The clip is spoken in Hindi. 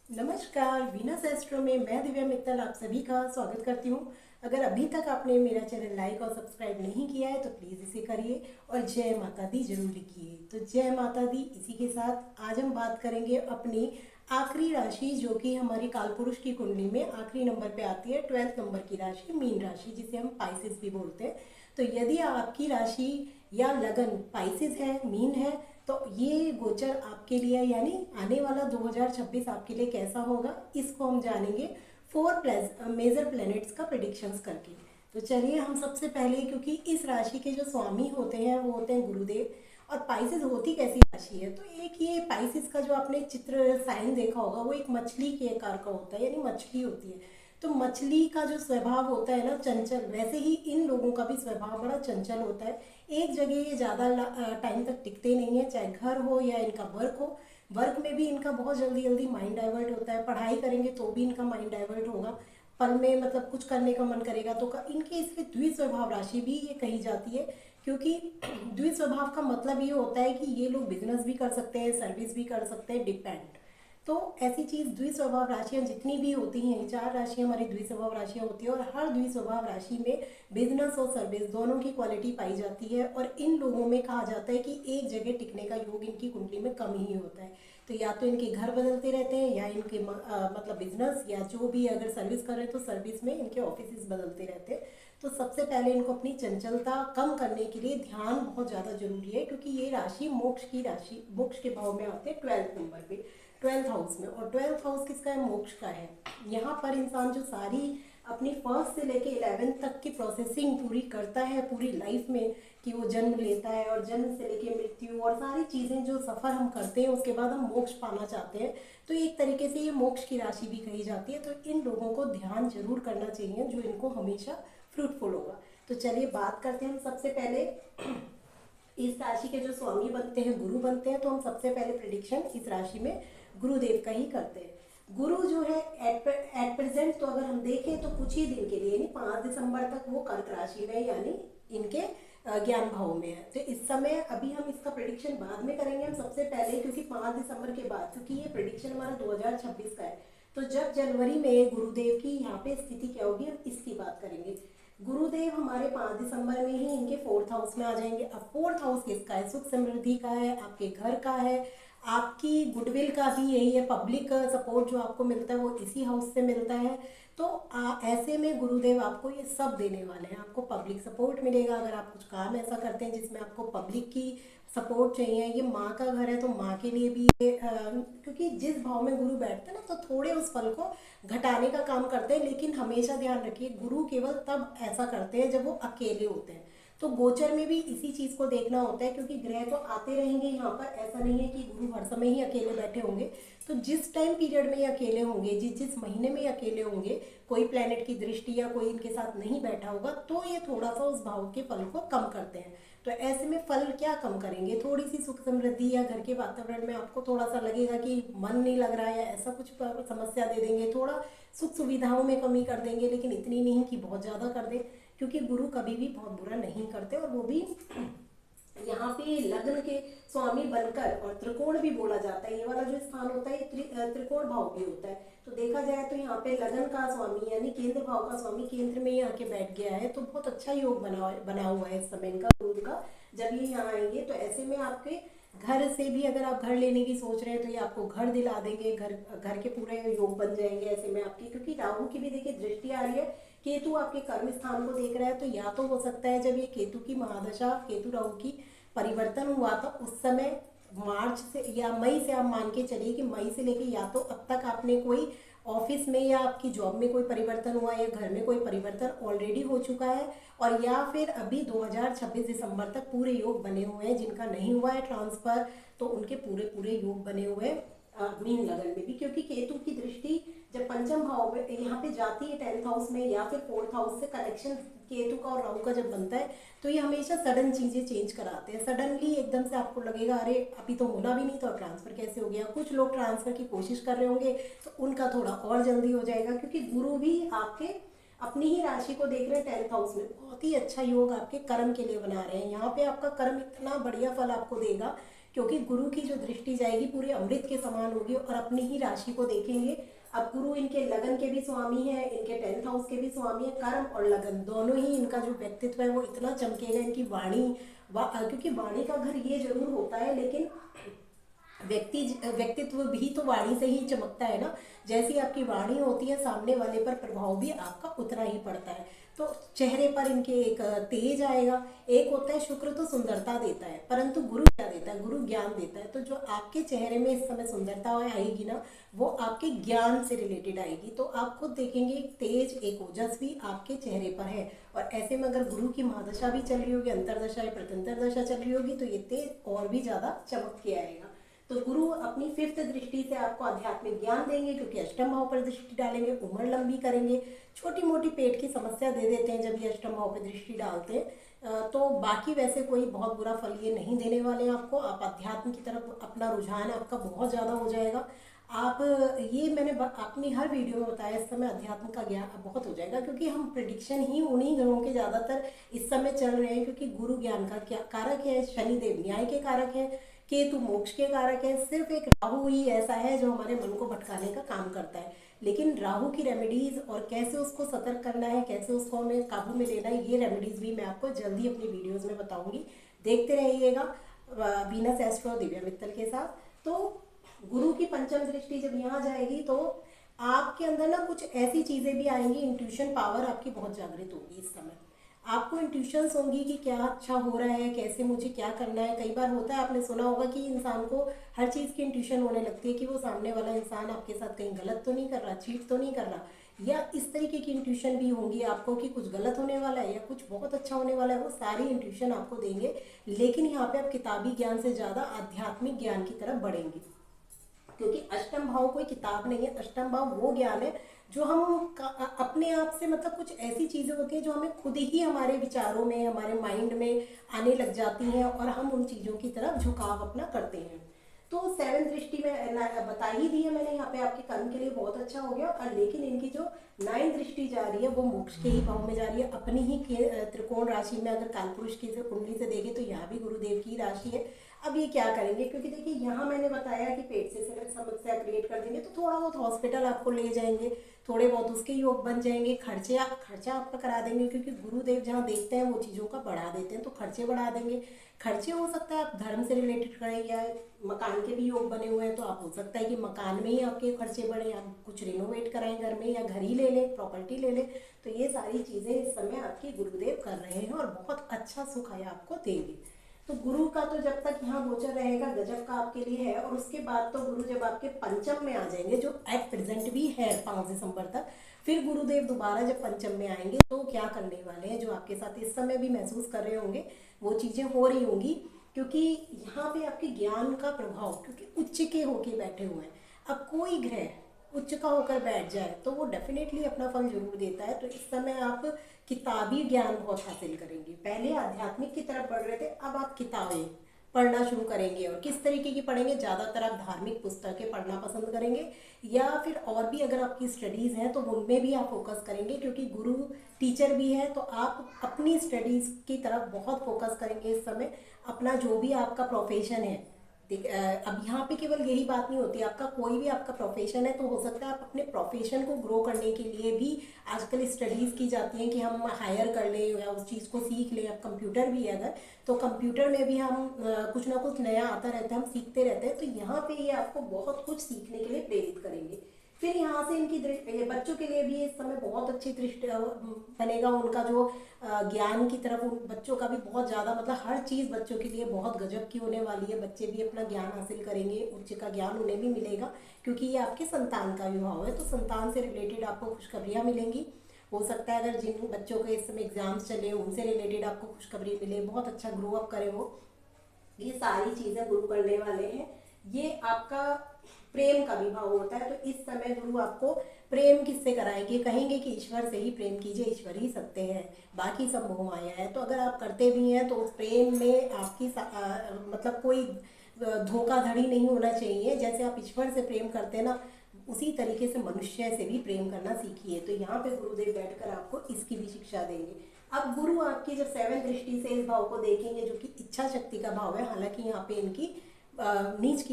नमस्कार, वीनस एस्ट्रो में मैं दिव्या मित्तल आप सभी का स्वागत करती हूँ। अगर अभी तक आपने मेरा चैनल लाइक और सब्सक्राइब नहीं किया है तो प्लीज़ इसे करिए और जय माता दी जरूर लिखिए। तो जय माता दी। इसी के साथ आज हम बात करेंगे अपनी आखिरी राशि जो कि हमारी कालपुरुष की कुंडली में आखिरी नंबर पे आती है, 12th नंबर की राशि मीन राशि, जिसे हम पाइसेस भी बोलते हैं। तो यदि आपकी राशि या लगन पाइसेस है, मीन है, तो ये गोचर आपके लिए यानी आने वाला 2026 आपके लिए कैसा होगा, इसको हम जानेंगे 4 मेजर प्लैनेट्स का प्रिडिक्शंस करके। तो चलिए हम सबसे पहले, क्योंकि इस राशि के जो स्वामी होते हैं वो होते हैं गुरुदेव। और पाइसेस होती कैसी राशि है, तो एक ये पाइसेस का जो आपने चित्र साइन देखा होगा वो एक मछली के आकार का होता है, यानी मछली होती है। तो मछली का जो स्वभाव होता है ना चंचल, वैसे ही इन लोगों का भी स्वभाव बड़ा चंचल होता है। एक जगह ये ज़्यादा टाइम तक टिकते नहीं है, चाहे घर हो या इनका वर्क हो। वर्क में भी इनका बहुत जल्दी जल्दी माइंड डाइवर्ट होता है, पढ़ाई करेंगे तो भी इनका माइंड डाइवर्ट होगा। पल में मतलब कुछ करने का मन करेगा तो इनके इसलिए द्विस्वभाव राशि भी ये कही जाती है। क्योंकि द्विस्वभाव का मतलब ये होता है कि ये लोग बिजनेस भी कर सकते हैं, सर्विस भी कर सकते हैं, डिपेंड। तो ऐसी चीज द्विस्वभाव राशियां जितनी भी होती हैं, 4 राशियां हमारी द्विस्वभाव राशियां होती है, और हर द्विस्वभाव राशि में बिजनेस और सर्विस दोनों की क्वालिटी पाई जाती है। और इन लोगों में कहा जाता है कि एक जगह टिकने का योग इनकी कुंडली में कम ही होता है। तो या तो इनके घर बदलते रहते हैं, या इनके मतलब बिजनेस या जो भी अगर सर्विस कर रहे हैं तो सर्विस में इनके ऑफिस बदलते रहते हैं। तो सबसे पहले इनको अपनी चंचलता कम करने के लिए ध्यान बहुत ज़्यादा जरूरी है, क्योंकि ये राशि मोक्ष की राशि, मोक्ष के भाव में आते हैं 12th नंबर पे, 12th हाउस में। और 12th हाउस किसका है? मोक्ष का है। यहाँ पर इंसान जो सारी अपनी फर्स्ट से लेके 11th तक की प्रोसेसिंग पूरी करता है पूरी लाइफ में, कि वो जन्म लेता है और जन्म से लेके मृत्यु और सारी चीज़ें जो सफ़र हम करते हैं उसके बाद हम मोक्ष पाना चाहते हैं। तो एक तरीके से ये मोक्ष की राशि भी कही जाती है। तो इन लोगों को ध्यान जरूर करना चाहिए, जो इनको हमेशा फ्रूटफुल होगा। तो चलिए बात करते हैं हम सबसे पहले इस राशि के जो स्वामी बनते हैं, गुरु बनते हैं। तो हम सबसे पहले प्रिडिक्शन इस राशि में गुरुदेव का ही करते हैं। गुरु जो है एट प्रेजेंट, तो अगर हम देखें तो कुछ ही दिन के लिए यानी 5 दिसंबर तक वो कर्क राशि में यानी इनके ज्ञान भाव में है। तो इस समय अभी हम इसका प्रिडिक्शन बाद में करेंगे हम सबसे पहले, क्योंकि 5 दिसंबर के बाद, क्योंकि ये प्रिडिक्शन हमारा 2026 का है। तो जब जनवरी में गुरुदेव की यहाँ पे स्थिति क्या होगी हम इसकी बात करेंगे। गुरुदेव हमारे 5 दिसंबर में ही इनके 4th हाउस में आ जाएंगे। अब 4th हाउस किसका है? सुख समृद्धि का है, आपके घर का है, आपकी गुडविल का भी यही है। पब्लिक सपोर्ट जो आपको मिलता है वो इसी हाउस से मिलता है। तो ऐसे में गुरुदेव आपको ये सब देने वाले हैं। आपको पब्लिक सपोर्ट मिलेगा अगर आप कुछ काम ऐसा करते हैं जिसमें आपको पब्लिक की सपोर्ट चाहिए। ये माँ का घर है तो माँ के लिए भी ये क्योंकि जिस भाव में गुरु बैठते हैं ना, तो थोड़े उस फल को घटाने का काम करते हैं। लेकिन हमेशा ध्यान रखिए, गुरु केवल तब ऐसा करते हैं जब वो अकेले होते हैं। तो गोचर में भी इसी चीज को देखना होता है, क्योंकि ग्रह तो आते रहेंगे यहाँ पर, ऐसा नहीं है कि गुरु हर समय ही अकेले बैठे होंगे। तो जिस टाइम पीरियड में ये अकेले होंगे, जिस जिस महीने में ये अकेले होंगे, कोई प्लेनेट की दृष्टि या कोई इनके साथ नहीं बैठा होगा, तो ये थोड़ा सा उस भाव के फल को कम करते हैं। तो ऐसे में फल क्या कम करेंगे? थोड़ी सी सुख समृद्धि या घर के वातावरण में आपको थोड़ा सा लगेगा कि मन नहीं लग रहा है, या ऐसा कुछ समस्या दे देंगे, थोड़ा सुख सुविधाओं में कमी कर देंगे, लेकिन इतनी नहीं कि बहुत ज़्यादा कर दें। क्योंकि गुरु कभी भी बहुत बुरा नहीं करते, और वो भी यहाँ पे लग्न के स्वामी बनकर, और त्रिकोण भी बोला जाता है, ये वाला जो स्थान होता है त्रिकोण भाव भी होता है। तो देखा जाए तो यहाँ पे लगन का स्वामी यानी केंद्र भाव का स्वामी केंद्र में ही आके बैठ गया है। तो बहुत अच्छा योग बना हुआ है इस समय इनका, गुरु का। जब ये यहाँ आएंगे तो ऐसे में आपके घर से भी अगर आप घर लेने की सोच रहे हैं तो ये आपको घर दिला देंगे, घर घर के पूरे योग बन जाएंगे ऐसे में आपके। क्योंकि राहु की भी देखिए दृष्टि आ रही है, केतु आपके कर्म स्थान को देख रहा है। तो या तो हो सकता है जब ये केतु की महादशा, केतु राहु की परिवर्तन हुआ था उस समय, मार्च से या मई से आप मान के चलिए कि मई से लेके या तो अब तक आपने कोई ऑफिस में या आपकी जॉब में कोई परिवर्तन हुआ, या घर में कोई परिवर्तन ऑलरेडी हो चुका है, और या फिर अभी 2026 दिसंबर तक पूरे योग बने हुए हैं। जिनका नहीं हुआ है ट्रांसफर, तो उनके पूरे पूरे योग बने हुए हैं मीन लगन में भी। क्योंकि केतु की दृष्टि जब पंचम भाव में यहाँ पे जाती है 10th हाउस में या फिर 4th हाउस से, कनेक्शन केतु का और राहु का जब बनता है, तो ये हमेशा सडन चीजें चेंज कराते हैं। सडनली एकदम से आपको लगेगा अरे अभी तो होना भी नहीं था, ट्रांसफर कैसे हो गया। कुछ लोग ट्रांसफर की कोशिश कर रहे होंगे तो उनका थोड़ा और जल्दी हो जाएगा, क्योंकि गुरु भी आपके अपनी ही राशि को देख रहे हैं 10th हाउस में। बहुत ही अच्छा योग आपके कर्म के लिए बना रहे हैं। यहाँ पे आपका कर्म इतना बढ़िया फल आपको देगा, क्योंकि गुरु की जो दृष्टि जाएगी पूरे अमृत के समान होगी और अपनी ही राशि को देखेंगे। अब गुरु इनके लगन के भी स्वामी है, इनके 10th हाउस के भी स्वामी है। कर्म और लगन दोनों ही इनका जो व्यक्तित्व है वो इतना चमकेगा, इनकी वाणी क्योंकि वाणी का घर ये जरूर होता है, लेकिन व्यक्तित्व भी तो वाणी से ही चमकता है ना। जैसी आपकी वाणी होती है सामने वाले पर प्रभाव भी आपका उतना ही पड़ता है। तो चेहरे पर इनके एक तेज आएगा। एक होता है शुक्र तो सुंदरता देता है, परंतु गुरु क्या देता है? गुरु ज्ञान देता है। तो जो आपके चेहरे में इस समय सुंदरता आएगी ना, वो आपके ज्ञान से रिलेटेड आएगी। तो आप खुद देखेंगे एक तेज, एक ओजस भी आपके चेहरे पर है। और ऐसे में अगर गुरु की महादशा भी चल रही होगी, अंतरदशा या प्रत्यंतर दशा चल रही होगी, तो ये तेज और भी ज्यादा चमक के आएगा। तो गुरु अपनी 5th दृष्टि से आपको आध्यात्मिक ज्ञान देंगे, क्योंकि अष्टम भाव पर दृष्टि डालेंगे, उम्र लंबी करेंगे। छोटी मोटी पेट की समस्या दे देते हैं जब ये अष्टम भाव पर दृष्टि डालते हैं, तो बाकी वैसे कोई बहुत बुरा फल ये नहीं देने वाले हैं आपको। आप अध्यात्म की तरफ अपना रुझान आपका बहुत ज़्यादा हो जाएगा। आप ये मैंने अपनी हर वीडियो में बताया, इस समय अध्यात्म का ज्ञान बहुत हो जाएगा, क्योंकि हम प्रिडिक्शन ही उन्हीं ग्रहों के ज़्यादातर इस समय चल रहे हैं। क्योंकि गुरु ज्ञान का क्या कारक है, शनिदेव न्याय के कारक है, केतु मोक्ष के कारक है। सिर्फ एक राहु ही ऐसा है जो हमारे मन को भटकाने का काम करता है। लेकिन राहु की रेमेडीज और कैसे उसको सतर्क करना है, कैसे उसको हमें काबू में लेना है, ये रेमेडीज भी मैं आपको जल्दी अपनी वीडियोस में बताऊंगी। देखते रहिएगा वीनस एस्ट्रो दिव्या मित्तल के साथ। तो गुरु की पंचम दृष्टि जब यहाँ जाएगी तो आपके अंदर ना कुछ ऐसी चीजें भी आएंगी, इंट्यूशन पावर आपकी बहुत जागृत होगी। इस समय आपको इंट्यूशंस होंगी कि क्या अच्छा हो रहा है, कैसे मुझे क्या करना है। कई बार होता है, आपने सुना होगा कि इंसान को हर चीज़ की इंट्यूशन होने लगती है कि वो सामने वाला इंसान आपके साथ कहीं गलत तो नहीं कर रहा, चीट तो नहीं कर रहा, या इस तरीके की इंट्यूशन भी होंगी आपको कि कुछ गलत होने वाला है या कुछ बहुत अच्छा होने वाला है। वो सारी इंट्यूशन आपको देंगे। लेकिन यहाँ पे आप किताबी ज्ञान से ज़्यादा आध्यात्मिक ज्ञान की तरफ बढ़ेंगे, क्योंकि अष्टम भाव कोई किताब नहीं है। अष्टम भाव वो ज्ञान है जो हम अपने आप से, मतलब कुछ ऐसी चीज़ें होती हैं जो हमें खुद ही हमारे विचारों में, हमारे माइंड में आने लग जाती हैं और हम उन चीज़ों की तरफ झुकाव अपना करते हैं। तो 7th दृष्टि में बता ही दी है मैंने, यहाँ पे आपके कर्म के लिए बहुत अच्छा हो गया। और लेकिन इनकी जो 9th दृष्टि जा रही है वो मोक्ष के ही भाव में जा रही है, अपनी ही त्रिकोण राशि में। अगर कालपुरुष की कुंडली से देखें तो यहाँ भी गुरुदेव की राशि है। अब ये क्या करेंगे, क्योंकि देखिए यहाँ मैंने बताया कि पेट से समस्या क्रिएट कर देंगे, तो थोड़ा बहुत हॉस्पिटल आपको ले जाएंगे, थोड़े बहुत उसके योग बन जाएंगे, खर्चा आपका करा देंगे। क्योंकि गुरुदेव जहाँ देखते हैं वो चीज़ों का बढ़ा देते हैं, तो खर्चे बढ़ा देंगे। खर्चे हो सकता है आप धर्म से रिलेटेड करें, या मकान के भी योग बने हुए हैं तो आप हो सकता है कि मकान में ही आपके खर्चे बढ़े, आप कुछ रिनोवेट कराएं घर में, या घर ही ले लें, प्रॉपर्टी ले लें। तो ये सारी चीज़ें इस समय आपके गुरुदेव कर रहे हैं और बहुत अच्छा सुख है आपको देंगे। तो गुरु का तो जब तक यहाँ गोचर रहेगा गजब का आपके लिए है। और उसके बाद तो गुरु जब आपके पंचम में आ जाएंगे, जो एट प्रेजेंट भी है 5 दिसंबर तक, फिर गुरुदेव दोबारा जब पंचम में आएंगे तो क्या करने वाले हैं, जो आपके साथ इस समय भी महसूस कर रहे होंगे वो चीज़ें हो रही होंगी। क्योंकि यहाँ पे आपके ज्ञान का प्रभाव, क्योंकि उच्च के होके बैठे हुए हैं। अब कोई ग्रह उच्च का होकर बैठ जाए तो वो डेफिनेटली अपना फल जरूर देता है। तो इस समय आप किताबी ज्ञान बहुत हासिल करेंगे। पहले आध्यात्मिक की तरफ बढ़ रहे थे, अब आप किताबें पढ़ना शुरू करेंगे। और किस तरीके की पढ़ेंगे? ज़्यादातर आप धार्मिक पुस्तकें पढ़ना पसंद करेंगे, या फिर और भी अगर आपकी स्टडीज़ हैं तो उनमें भी आप फोकस करेंगे। क्योंकि गुरु टीचर भी है तो आप अपनी स्टडीज़ की तरफ बहुत फोकस करेंगे इस समय। अपना जो भी आपका प्रोफेशन है, अब यहाँ पे केवल यही बात नहीं होती, आपका कोई भी आपका प्रोफेशन है तो हो सकता है आप अपने प्रोफेशन को ग्रो करने के लिए भी आजकल स्टडीज़ की जाती हैं कि हम हायर कर लें या उस चीज़ को सीख लें। अब कंप्यूटर भी है अगर, तो कंप्यूटर में भी हम कुछ ना कुछ नया आता रहता है, हम सीखते रहते हैं। तो यहाँ पे ये आपको बहुत कुछ सीखने के लिए प्रेरित करेंगे। फिर यहाँ से इनकी बच्चों के लिए भी इस समय बहुत अच्छी दृष्टि बनेगा। उनका जो ज्ञान की तरफ उन बच्चों का भी बहुत ज़्यादा, मतलब हर चीज़ बच्चों के लिए बहुत गजब की होने वाली है। बच्चे भी अपना ज्ञान हासिल करेंगे, उच्च का ज्ञान उन्हें भी मिलेगा, क्योंकि ये आपके संतान का विभाव है। तो संतान से रिलेटेड आपको खुशखबरियाँ मिलेंगी। हो सकता है अगर जिन बच्चों के इस समय एग्जाम्स चले उनसे रिलेटेड आपको खुशखबरी मिले, बहुत अच्छा ग्रो अप करें वो। ये सारी चीज़ें गुरु करने वाले हैं। ये आपका प्रेम का विभाव होता है, तो इस समय गुरु आपको प्रेम किससे कराएंगे? कहेंगे कि ईश्वर से ही प्रेम कीजिए, ईश्वर ही सत्य है, बाकी सब मोह माया है। तो अगर आप करते भी हैं तो उस प्रेम में आपकी मतलब कोई धोखाधड़ी नहीं होना चाहिए। जैसे आप ईश्वर से प्रेम करते हैं ना, उसी तरीके से मनुष्य से भी प्रेम करना सीखिए। तो यहाँ पे गुरुदेव बैठकर आपको इसकी भी शिक्षा देंगे। अब गुरु आपकी जब 7th दृष्टि से इस भाव को देखेंगे, जो कि इच्छा शक्ति का भाव है, हालांकि यहाँ पे इनकी नीच की